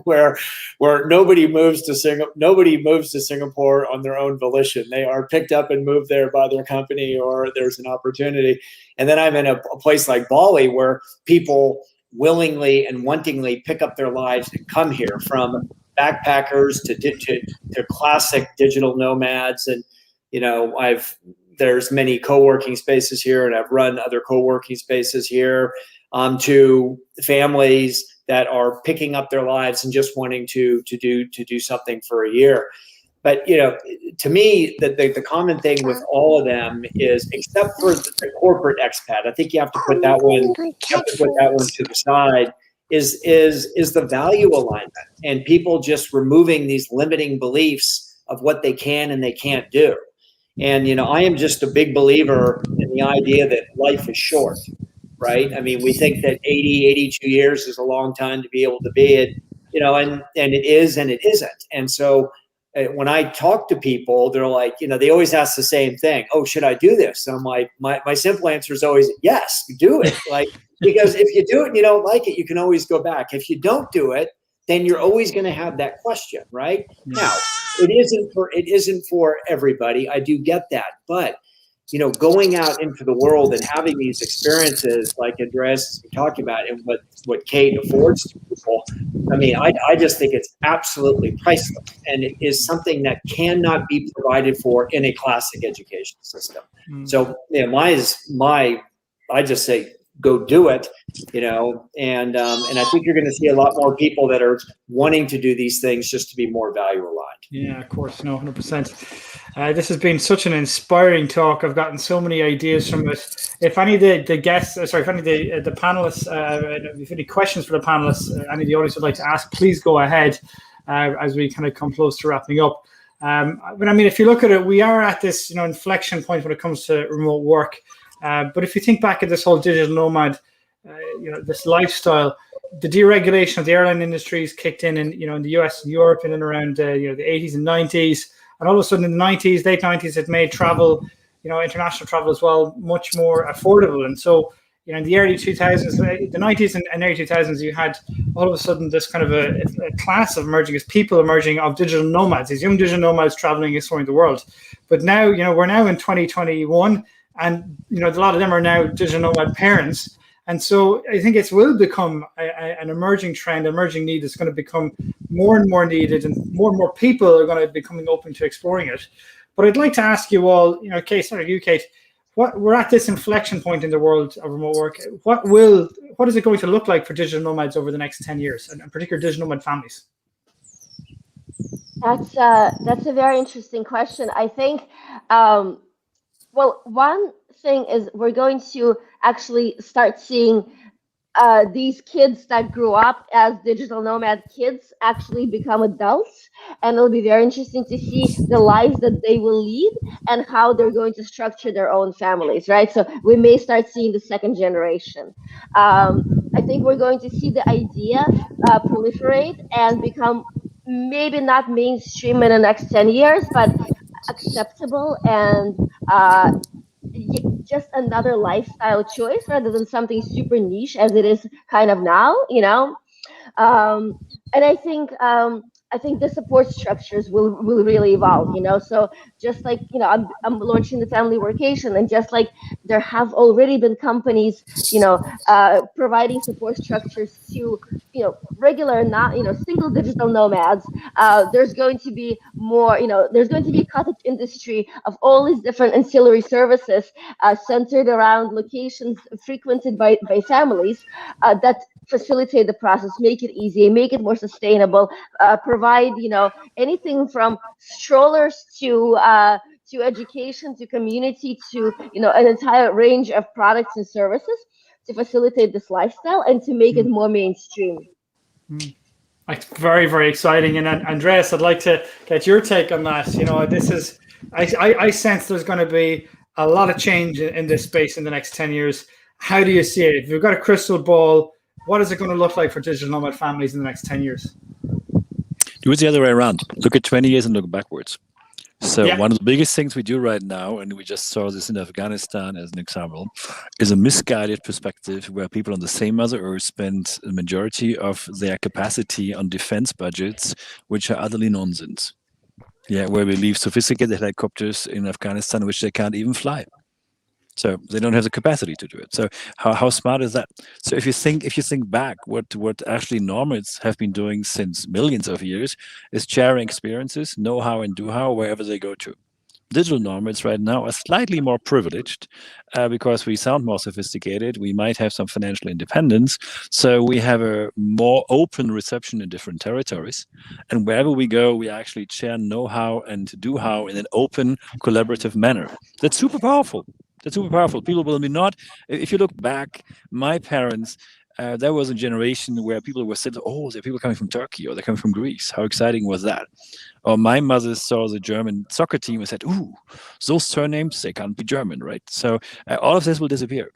where nobody moves to Singapore on their own volition. They are picked up and moved there by their company, or there's an opportunity. And then I'm in a place like Bali, where people willingly and wantingly pick up their lives and come here, from backpackers to classic digital nomads. And there's many co-working spaces here, and I've run other co-working spaces here, to families that are picking up their lives and just wanting to do something for a year. But to me, the common thing with all of them is, except for the corporate expat, I think you have to put that one to the side, is the value alignment, and people just removing these limiting beliefs of what they can and they can't do. And I am just a big believer in the idea that life is short, right? I mean, we think that 82 years is a long time to be able to be you know, and it is and it isn't. And so when I talk to people, they're like, you know, they always ask the same thing. Oh, should I do this? And I'm like, my simple answer is always yes, do it. Like, because if you do it and you don't like it, you can always go back. If you don't do it, then you're always going to have that question, right? Now, it isn't for everybody. I do get that, but you know, going out into the world and having these experiences like Andreas is talking about, and what Kate affords to people, I mean, I just think it's absolutely priceless, and it is something that cannot be provided for in a classic education system. So, yeah, I just say go do it, you know, and I think you're going to see a lot more people that are wanting to do these things just to be more value aligned. Yeah, of course, no, 100%. This has been such an inspiring talk. I've gotten so many ideas from it. If any of the guests, if any of the panelists, if any questions for the panelists, any of the audience would like to ask, please go ahead as we kind of come close to wrapping up. But I mean, if you look at it, we are at this, you know, inflection point when it comes to remote work. But if you think back at this whole digital nomad, you know, this lifestyle, the deregulation of the airline industries kicked in, you know, in the US and Europe and in around you know, the 80s and 90s, and all of a sudden in the 90s, late 90s, it made travel, you know, international travel as well, much more affordable. And so, you know, in the early 2000s, the 90s and early 2000s, you had all of a sudden this kind of a class of emerging, as people emerging of digital nomads, these young digital nomads traveling, exploring the world. But now, you know, we're now in 2021, and you know, a lot of them are now digital nomad parents. And so I think it will become an emerging trend, emerging need that's going to become more and more needed, and more people are going to be coming open to exploring it. But I'd like to ask you all, you know, Kate, we're at this inflection point in the world of remote work. What is it going to look like for digital nomads over the next 10 years, and in particular digital nomad families? That's a very interesting question. I think, well, one thing is we're going to actually start seeing these kids that grew up as digital nomad kids actually become adults, and it'll be very interesting to see the lives that they will lead and how they're going to structure their own families, right? So we may start seeing the second generation. I think we're going to see the idea proliferate and become maybe not mainstream in the next 10 years, but acceptable and just another lifestyle choice rather than something super niche as it is kind of now, you know. And I think the support structures will really evolve, you know. So just like, you know, I'm launching the family workation, and just like there have already been companies, you know, providing support structures to, you know, regular, not, you know, single digital nomads. There's going to be more, you know, there's going to be a cottage industry of all these different ancillary services centered around locations frequented by families that facilitate the process, make it easy, make it more sustainable, provide, you know, anything from strollers to education to community to, you know, an entire range of products and services to facilitate this lifestyle and to make it more mainstream. It's very, very exciting. And Andreas, I'd like to get your take on that. You know, this is, I sense there's going to be a lot of change in this space in the next 10 years. How do you see it? If you've got a crystal ball, what is it going to look like for digital nomad families in the next 10 years? Do it the other way around. Look at 20 years and look backwards. So one of the biggest things we do right now, and we just saw this in Afghanistan as an example, is a misguided perspective where people on the same Mother Earth spend the majority of their capacity on defense budgets, which are utterly nonsense. Yeah, where we leave sophisticated helicopters in Afghanistan, which they can't even fly. So they don't have the capacity to do it. So how smart is that? So if you think back, what actually nomads have been doing since millions of years is sharing experiences, know-how and do-how wherever they go to. Digital nomads right now are slightly more privileged because we sound more sophisticated. We might have some financial independence. So we have a more open reception in different territories. And wherever we go, we actually share know-how and do-how in an open, collaborative manner. That's super powerful. That's super powerful. People will be not, if you look back, my parents, there was a generation where people were said, oh, there are people coming from Turkey or they're coming from Greece. How exciting was that? Or my mother saw the German soccer team and said, ooh, those surnames, they can't be German, right? So all of this will disappear.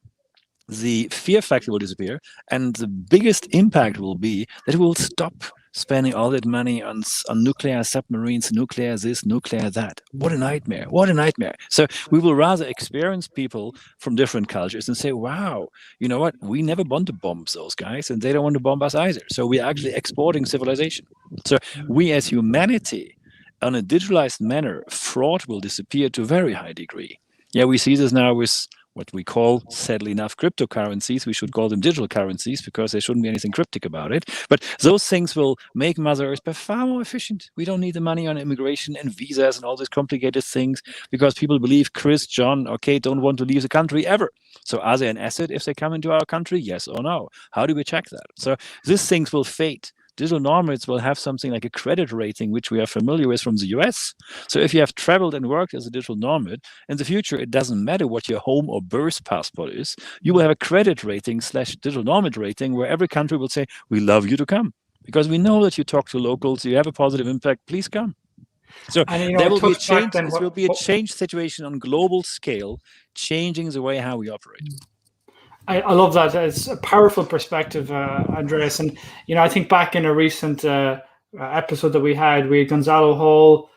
The fear factor will disappear. And the biggest impact will be that it will stop spending all that money on nuclear submarines, nuclear this, nuclear that. What a nightmare. What a nightmare. So we will rather experience people from different cultures and say, wow, you know what? We never want to bomb those guys and they don't want to bomb us either. So we're actually exporting civilization. So we as humanity, on a digitalized manner, fraud will disappear to a very high degree. Yeah, we see this now with what we call, sadly enough, cryptocurrencies. We should call them digital currencies because there shouldn't be anything cryptic about it. But those things will make Mother Earth by far more efficient. We don't need the money on immigration and visas and all these complicated things because people believe Chris, John, or Kate don't want to leave the country ever. So are they an asset if they come into our country? Yes or no? How do we check that? So these things will fade. Digital nomads will have something like a credit rating, which we are familiar with from the US. So if you have traveled and worked as a digital nomad, in the future, it doesn't matter what your home or birth passport is. You will have a credit rating / digital nomad rating where every country will say, we love you to come. Because we know that you talk to locals, you have a positive impact, please come. So there will be a change. This will be a change situation on global scale, changing the way how we operate. I love that. It's a powerful perspective, Andreas. And, I think back in a recent episode that we had Gonzalo Hall,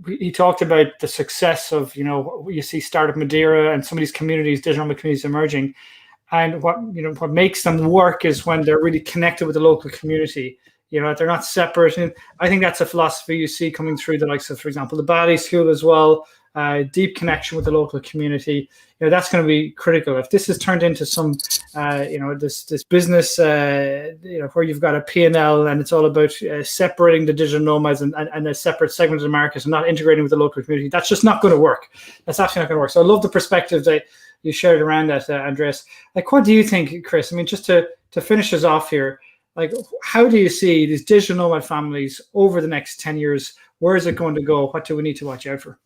he talked about the success of, you see Startup Madeira and some of these communities, digital nomad communities emerging. And what makes them work is when they're really connected with the local community. They're not separate. And I think that's a philosophy you see coming through the likes of, for example, the Bali School as well. Deep connection with the local community, that's going to be critical. If this is turned into some, this business, where you've got a P&L and it's all about separating the digital nomads and a separate segment of the market and not integrating with the local community, that's just not going to work. That's absolutely not going to work. So I love the perspective that you shared around that, Andreas. Like, what do you think, Chris? I mean, just to finish us off here, like, how do you see these digital nomad families over the next 10 years? Where is it going to go? What do we need to watch out for?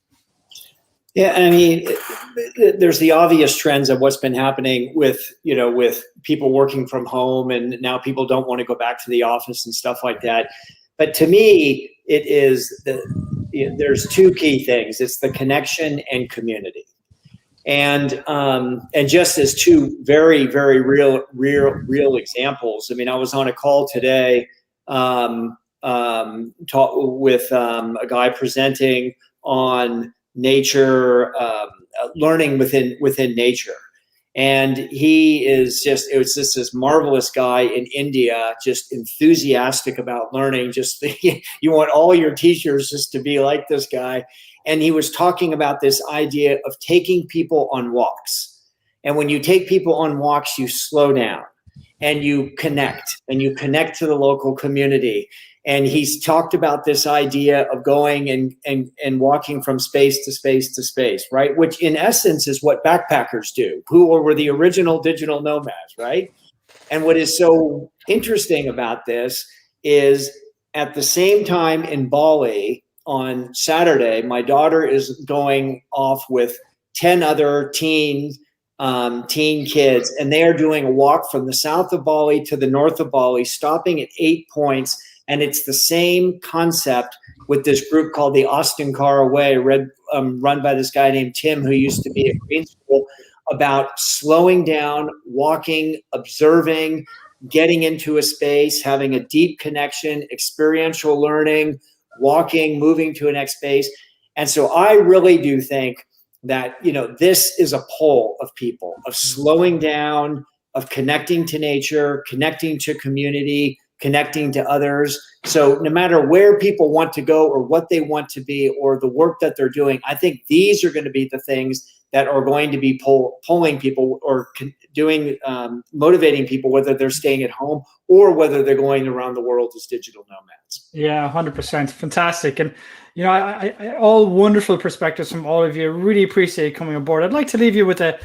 Yeah, I mean, there's the obvious trends of what's been happening with people working from home, and now people don't want to go back to the office and stuff like that. But to me, it is there's two key things. It's the connection and community, and just as two very, very real examples. I mean, I was on a call today, talk with a guy presenting on nature, learning within nature, and it was just this marvelous guy in India, just enthusiastic about learning. Just you want all your teachers just to be like this guy. And he was talking about this idea of taking people on walks, and when you take people on walks, you slow down and you connect to the local community. And he's talked about this idea of going and walking from space to space to space, right? Which in essence is what backpackers do, who were the original digital nomads, right? And what is so interesting about this is at the same time in Bali on Saturday, my daughter is going off with 10 other teen kids, and they are doing a walk from the south of Bali to the north of Bali, stopping at 8 points. And it's the same concept with this group called the Austin Cara Way, run by this guy named Tim, who used to be at Green School, about slowing down, walking, observing, getting into a space, having a deep connection, experiential learning, walking, moving to a next space. And so I really do think that, this is a pull of people, of slowing down, of connecting to nature, connecting to community, connecting to others. So no matter where people want to go or what they want to be or the work that they're doing, I think these are going to be the things that are going to be pulling people or motivating people, whether they're staying at home or whether they're going around the world as digital nomads. Yeah, 100%. Fantastic. And, I all wonderful perspectives from all of you. Really appreciate coming on board. I'd like to leave you with a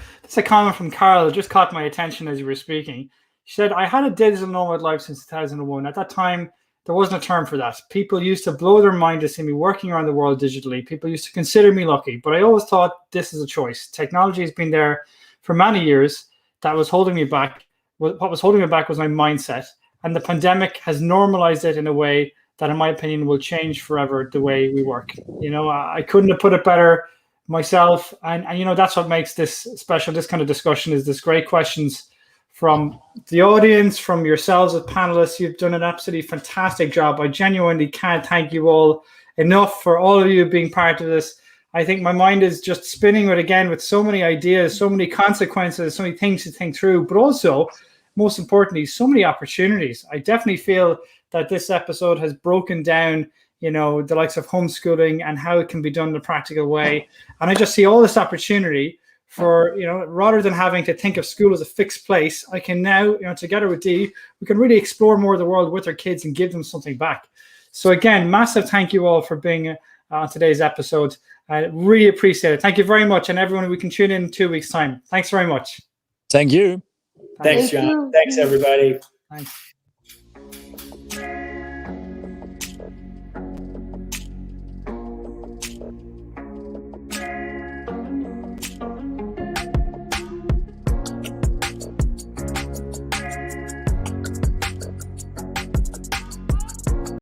comment from Carol that just caught my attention as you were speaking. She said, I had a digital nomad life since 2001. At that time, there wasn't a term for that. People used to blow their mind to see me working around the world digitally. People used to consider me lucky, but I always thought this is a choice. Technology has been there for many years. That was holding me back. What was holding me back was my mindset. And the pandemic has normalized it in a way that, in my opinion, will change forever the way we work. I couldn't have put it better myself. And that's what makes this special, this kind of discussion, is this great questions from the audience, from yourselves as panelists. You've done an absolutely fantastic job. I genuinely can't thank you all enough for all of you being part of this. I think my mind is just spinning with so many ideas, so many consequences, so many things to think through, but also, most importantly, so many opportunities. I definitely feel that this episode has broken down, you know, the likes of homeschooling and how it can be done in a practical way. And I just see all this opportunity for, you know, rather than having to think of school as a fixed place, I can now, you know, together with Dee, we can really explore more of the world with our kids and give them something back. So again, massive thank you all for being on today's episode. I really appreciate it. Thank you very much. And everyone, we can tune in 2 weeks' time. Thanks very much. Thank you. Thanks, John. Thanks, everybody. Thanks.